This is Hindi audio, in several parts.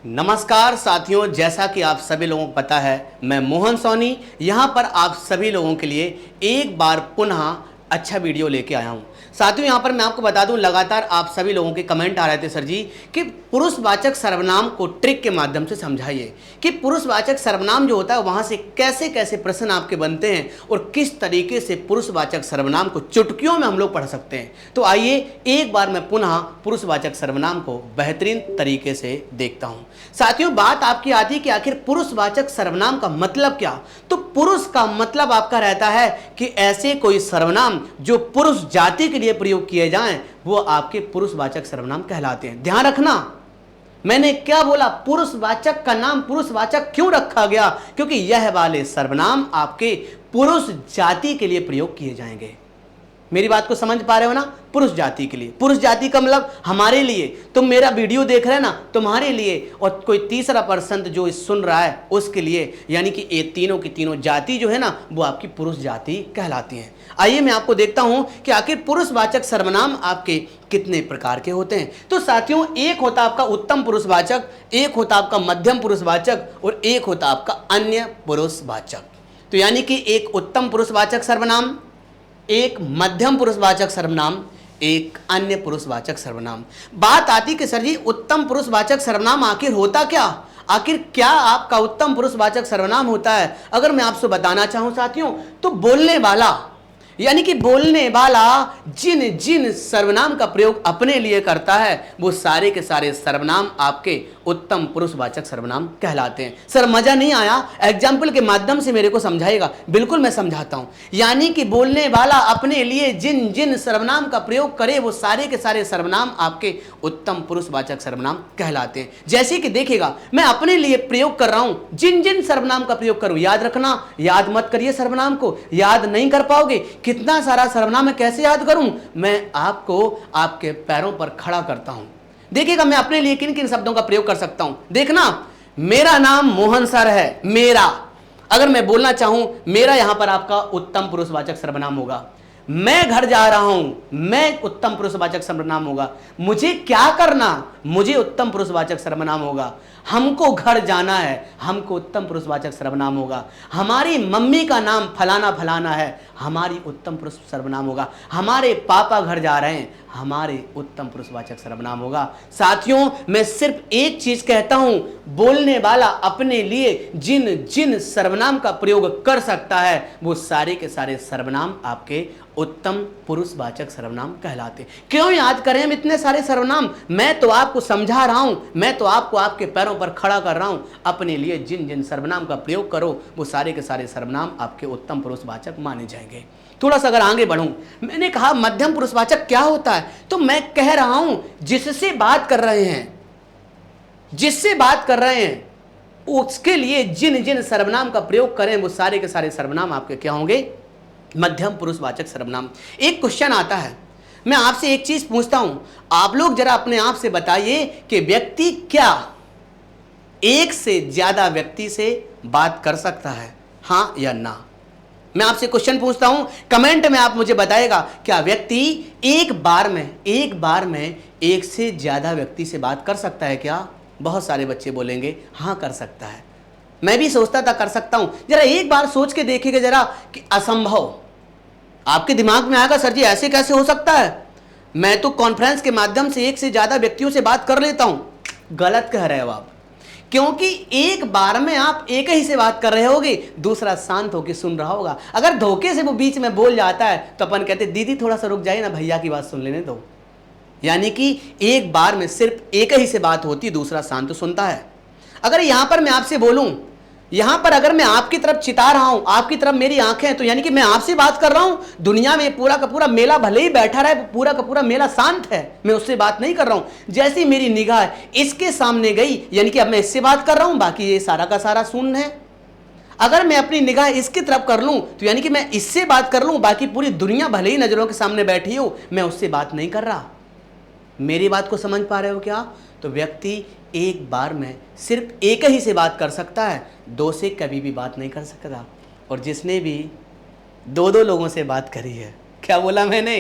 नमस्कार साथियों, जैसा कि आप सभी लोगों को पता है, मैं मोहन सोनी यहाँ पर आप सभी लोगों के लिए एक बार पुनः अच्छा वीडियो लेके आया हूँ। साथियों, यहाँ पर मैं आपको बता दूं, लगातार आप सभी लोगों के कमेंट आ रहे थे, सर जी कि पुरुषवाचक सर्वनाम को ट्रिक के माध्यम से समझाइए कि पुरुषवाचक सर्वनाम जो होता है वहाँ से कैसे कैसे प्रश्न आपके बनते हैं और किस तरीके से पुरुषवाचक सर्वनाम को चुटकियों में हम लोग पढ़ सकते हैं। तो आइए एक बार मैं पुनः पुरुषवाचक सर्वनाम को बेहतरीन तरीके से देखता हूँ। साथियों, बात आपकी आती है कि आखिर पुरुषवाचक सर्वनाम का मतलब क्या। तो पुरुष का मतलब आपका रहता है कि ऐसे कोई सर्वनाम जो पुरुष जाति के लिए प्रयोग किए जाएं वो आपके पुरुषवाचक सर्वनाम कहलाते हैं। ध्यान रखना, मैंने क्या बोला, पुरुषवाचक का नाम पुरुषवाचक क्यों रखा गया, क्योंकि यह वाले सर्वनाम आपके पुरुष जाति के लिए प्रयोग किए जाएंगे। मेरी बात को समझ पा रहे हो ना? पुरुष जाति के लिए, पुरुष जाति का मतलब हमारे लिए, तुम मेरा वीडियो देख रहे हैं ना, तुम्हारे लिए, और कोई तीसरा पर्सन जो सुन रहा है उसके लिए, यानी कि ये तीनों की तीनों जाति जो है ना वो आपकी पुरुष जाति कहलाती है। आइए मैं आपको देखता हूं कि आखिर पुरुषवाचक सर्वनाम आपके कितने प्रकार के होते हैं। तो साथियों, एक होता आपका उत्तम पुरुषवाचक, एक होता आपका मध्यम पुरुषवाचक और एक होता आपका अन्य पुरुषवाचक। तो यानी कि एक उत्तम पुरुषवाचक सर्वनाम, एक मध्यम पुरुषवाचक सर्वनाम, एक अन्य पुरुषवाचक सर्वनाम। बात आती कि सर जी उत्तम पुरुषवाचक सर्वनाम आखिर होता क्या, आखिर क्या आपका उत्तम पुरुषवाचक सर्वनाम होता है। अगर मैं आपसे बताना चाहूं साथियों, तो बोलने वाला, यानी कि बोलने वाला जिन जिन सर्वनाम का प्रयोग अपने लिए करता है वो सारे के सारे सर्वनाम आपके उत्तम पुरुषवाचक सर्वनाम कहलाते हैं। सर मजा नहीं आया? एग्जाम्पल के माध्यम से मेरे को समझाएगा। बिल्कुल मैं समझाता हूं। यानी कि बोलने वाला अपने लिए जिन जिन सर्वनाम का प्रयोग करे वो सारे के सारे सर्वनाम आपके उत्तम पुरुषवाचक सर्वनाम कहलाते हैं। जैसे कि देखिएगा, मैं अपने लिए प्रयोग कर रहा हूं, जिन जिन सर्वनाम का प्रयोग करूं, याद रखना, याद मत करिए सर्वनाम को, याद नहीं कर पाओगे। कितना सारा सर्वनाम मैं कैसे याद करूं? मैं आपको आपके पैरों पर खड़ा करता हूं। देखिएगा मैं अपने लिए किन किन शब्दों का प्रयोग कर सकता हूं। देखना, मेरा नाम मोहन सर है, मेरा, अगर मैं बोलना चाहूं मेरा, यहां पर आपका उत्तम पुरुषवाचक सर्वनाम होगा। मैं घर जा रहा हूं, मैं उत्तम पुरुषवाचक सर्वनाम होगा। मुझे क्या करना, मुझे उत्तम पुरुषवाचक सर्वनाम होगा। हमको घर जाना है, हमको उत्तम पुरुषवाचक सर्वनाम होगा। हमारी मम्मी का नाम फलाना फलाना है, हमारी उत्तम पुरुष सर्वनाम होगा। हमारे पापा घर जा रहे हैं, हमारे उत्तम पुरुषवाचक सर्वनाम होगा। साथियों, मैं सिर्फ एक चीज कहता हूं, बोलने वाला अपने लिए जिन जिन सर्वनाम का प्रयोग कर सकता है वो सारे के सारे सर्वनाम आपके उत्तम पुरुषवाचक सर्वनाम कहलाते। क्यों याद करें हम इतने सारे सर्वनाम? मैं तो आपको समझा रहा हूं, मैं तो आपको आपके पैरों पर खड़ा कर रहा हूं। अपने लिए जिन जिन सर्वनाम का प्रयोग करो वो सारे के सारे सर्वनाम आपके उत्तम पुरुषवाचक माने जाएंगे। थोड़ा सा अगर आगे बढ़ूं, मैंने कहा मध्यम पुरुषवाचक क्या होता है, तो मैं कह रहा हूं जिससे बात कर रहे हैं, जिससे बात कर रहे हैं उसके लिए जिन जिन सर्वनाम का प्रयोग करें वो सारे के सारे सर्वनाम आपके क्या होंगे? मध्यम पुरुषवाचक सर्वनाम। एक क्वेश्चन आता है, मैं आपसे एक चीज पूछता हूं, आप लोग जरा अपने आप से बताइए कि व्यक्ति क्या एक से ज्यादा व्यक्ति से बात कर सकता है, हां या ना? मैं आपसे क्वेश्चन पूछता हूं, कमेंट में आप मुझे बताएगा, क्या व्यक्ति एक बार में एक से ज्यादा व्यक्ति से बात कर सकता है क्या? बहुत सारे बच्चे बोलेंगे हां कर सकता है। मैं भी सोचता था कर सकता हूं। जरा एक बार सोच के देखिएगा जरा कि असंभव। आपके दिमाग में आएगा सर जी ऐसे कैसे हो सकता है, मैं तो कॉन्फ्रेंस के माध्यम से एक से ज्यादा व्यक्तियों से बात कर लेता हूं। गलत कह रहे हो आप, क्योंकि एक बार में आप एक ही से बात कर रहे होगे, दूसरा शांत होकर सुन रहा होगा। अगर धोखे से वो बीच में बोल जाता है तो अपन कहते दीदी थोड़ा सा रुक जाइए ना, भैया की बात सुन लेने दो। यानी कि एक बार में सिर्फ एक ही से बात होती, दूसरा शांत सुनता है। अगर यहां पर मैं आपसे बोलूं, यहां पर अगर मैं आपकी तरफ चिता रहा हूं, आपकी तरफ मेरी आंखें हैं, तो यानी कि मैं आपसे बात कर रहा हूं। दुनिया में पूरा का पूरा मेला भले ही बैठा रहे, पूरा का पूरा मेला शांत है, मैं उससे बात नहीं कर रहा हूं। जैसी मेरी निगाह इसके सामने गई, यानी कि अब मैं इससे बात कर रहा हूं, बाकी ये सारा का सारा शून्य है। अगर मैं अपनी निगाह इसकी तरफ कर लूं तो यानी कि मैं इससे बात कर लूं, बाकी पूरी दुनिया भले ही नजरों के सामने बैठी हो, मैं उससे बात नहीं कर रहा। मेरी बात को समझ पा रहे हो क्या? तो व्यक्ति एक बार में सिर्फ एक ही से बात कर सकता है, दो से कभी भी बात नहीं कर सकता। और जिसने भी दो दो लोगों से बात करी है, क्या बोला मैंने?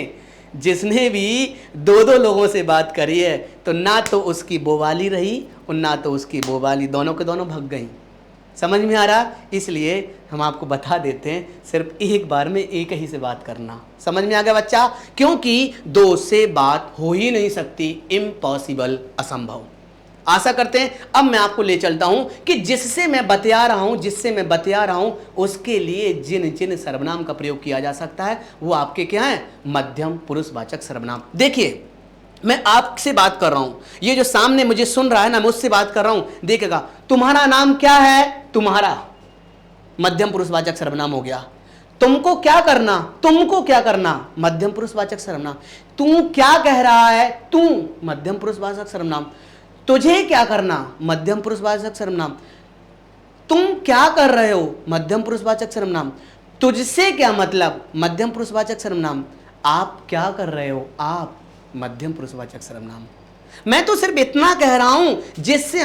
जिसने भी दो दो लोगों से बात करी है तो ना तो उसकी वो वाली रही और ना तो उसकी वो वाली, दोनों के दोनों भग गई। समझ में आ रहा? इसलिए हम आपको बता देते हैं सिर्फ एक बार में एक ही से बात करना। समझ में आ गया बच्चा? क्योंकि दो से बात हो ही नहीं सकती, इम्पॉसिबल, असंभव। आशा करते हैं अब मैं आपको ले चलता हूं कि जिससे मैं बतिया रहा हूं उसके लिए जिन जिन सर्वनाम का प्रयोग किया जा सकता है वो आपके क्या है? मध्यम पुरुषवाचक सर्वनाम। देखिए मैं आपसे बात कर रहा हूं, ये जो सामने मुझे सुन रहा है ना, मैं उससे बात कर रहा हूं। देखिएगा, तुम्हारा नाम क्या है? तुम्हारा, मध्यम पुरुषवाचक सर्वनाम हो गया। तुमको क्या करना, मध्यम पुरुषवाचक सर्वनाम। तू क्या कह रहा है? तू, मध्यम पुरुषवाचक सर्वनाम। तुझे क्या करना, मध्यम पुरुषवाचक सर्वनाम। तुम क्या कर रहे हो, मध्यम पुरुषवाचक सर्वनाम। तुझसे क्या मतलब, मध्यम पुरुषवाचक सर्वनाम। आप क्या कर रहे हो, आप, मध्यम पुरुषवाचक सर्वनाम। मैं तो सिर्फ इतना कह रहा हूं जिससे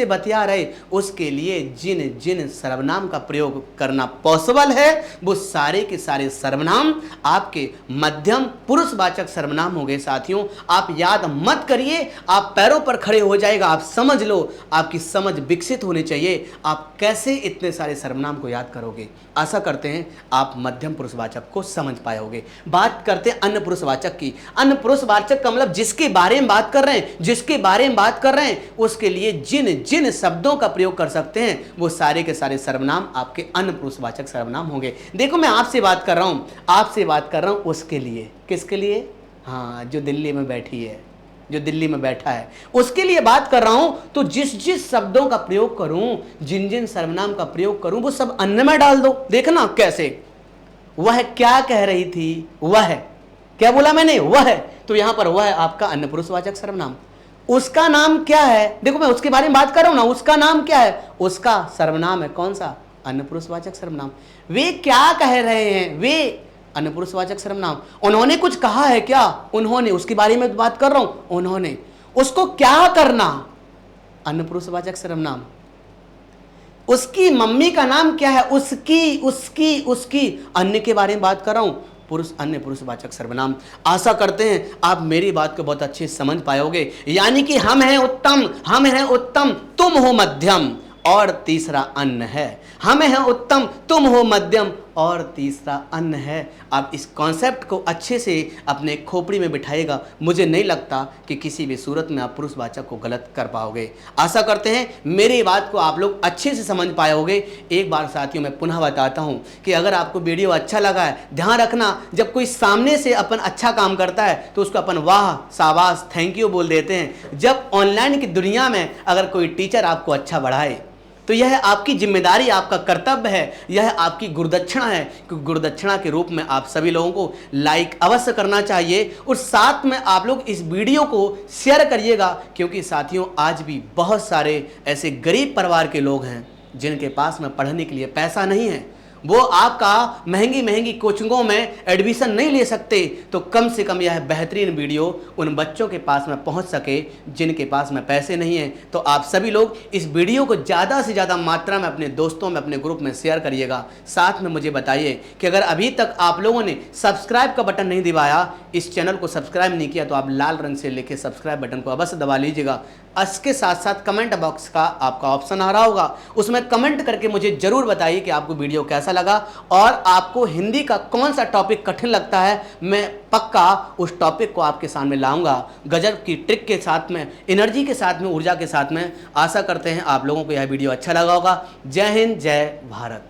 बतिया रहे उसके लिए जिन जिन सर्वनाम का प्रयोग करना पॉसिबल है वो सारे के सारे सर्वनाम आपके मध्यम पुरुषवाचक सर्वनाम हो गए। साथियों आप याद मत करिए, आप पैरों पर खड़े हो जाएगा, आप समझ लो, आपकी समझ विकसित होनी चाहिए। आप कैसे इतने सारे सर्वनाम को याद करोगे? आशा करते हैं आप मध्यम पुरुषवाचक को समझ पाए होगे। बात करते हैं अन्य पुरुषवाचक की। अन्य पुरुषवाचक का मतलब जिसके बारे में बात कर रहे हैं उसके लिए जिन जिन शब्दों का प्रयोग कर सकते हैं वो सारे के सारे सर्वनाम आपके अन्य पुरुषवाचक सर्वनाम होंगे। देखो मैं आपसे बात कर रहा हूं उसके लिए। किसके लिए? हाँ, जो दिल्ली में बैठी है, जो दिल्ली में बैठा है उसके लिए बात कर रहा हूं। तो जिस जिस शब्दों का प्रयोग करूं, जिन जिन सर्वनाम का प्रयोग करूं वो सब अन्य में डाल दो। देखना कैसे। वह क्या कह रही थी, वह, क्या बोला मैंने, वह, तो यहां पर वह आपका अन्य पुरुषवाचक सर्वनाम। उसका नाम क्या है, देखो मैं उसके बारे में बात कर रहा हूं ना, उसका नाम क्या है, उसका सर्वनाम है कौन सा, अन्य पुरुषवाचक सर्वनाम। वे क्या कह रहे हैं, वे अन्य पुरुषवाचक सर्वनाम। उन्होंने कुछ कहा है क्या, उन्होंने, उसके बारे में बात कर रहा हूं, उन्होंने। उसको क्या करना, अन्य पुरुषवाचक सर्वनाम। उसकी मम्मी का नाम क्या है, उसकी, उसकी, उसकी, अन्य के बारे में बात कर रहा हूं, पुरुष, अन्य पुरुषवाचक सर्वनाम। आशा करते हैं आप मेरी बात को बहुत अच्छे से समझ पाओगे। यानी कि हम हैं उत्तम, तुम हो मध्यम और तीसरा अन्न है। हम हैं उत्तम, तुम हो मध्यम और तीसरा अन्न है। आप इस कॉन्सेप्ट को अच्छे से अपने खोपड़ी में बिठाएगा, मुझे नहीं लगता कि किसी भी सूरत में आप पुरुषवाचक को गलत कर पाओगे। आशा करते हैं मेरी बात को आप लोग अच्छे से समझ पाए होगे। एक बार साथियों मैं पुनः बताता हूं कि अगर आपको वीडियो अच्छा लगा है, ध्यान रखना जब कोई सामने से अपन अच्छा काम करता है तो उसको अपन वाह, शाबाश, थैंक यू बोल देते हैं। जब ऑनलाइन की दुनिया में अगर कोई टीचर आपको अच्छा बढ़ाए तो यह आपकी जिम्मेदारी, आपका कर्तव्य है, यह आपकी गुरुदक्षिणा है। क्योंकि गुरुदक्षिणा के रूप में आप सभी लोगों को लाइक अवश्य करना चाहिए और साथ में आप लोग इस वीडियो को शेयर करिएगा। क्योंकि साथियों आज भी बहुत सारे ऐसे गरीब परिवार के लोग हैं जिनके पास में पढ़ने के लिए पैसा नहीं है, वो आपका महंगी महंगी कोचिंगों में एडमिशन नहीं ले सकते। तो कम से कम यह बेहतरीन वीडियो उन बच्चों के पास में पहुंच सके जिनके पास में पैसे नहीं हैं। तो आप सभी लोग इस वीडियो को ज़्यादा से ज़्यादा मात्रा में अपने दोस्तों में, अपने ग्रुप में शेयर करिएगा। साथ में मुझे बताइए कि अगर अभी तक आप लोगों ने सब्सक्राइब का बटन नहीं दबाया, इस चैनल को सब्सक्राइब नहीं किया, तो आप लाल रंग से लेके सब्सक्राइब बटन को अवश्य दबा लीजिएगा। इसके साथ साथ कमेंट बॉक्स का आपका ऑप्शन आ रहा होगा, उसमें कमेंट करके मुझे जरूर बताइए कि आपको वीडियो कैसा लगा और आपको हिंदी का कौन सा टॉपिक कठिन लगता है। मैं पक्का उस टॉपिक को आपके सामने लाऊंगा, गजब की ट्रिक के साथ में, एनर्जी के साथ में, ऊर्जा के साथ में। आशा करते हैं आप लोगों को यह वीडियो अच्छा लगा होगा। जय हिंद, जय भारत।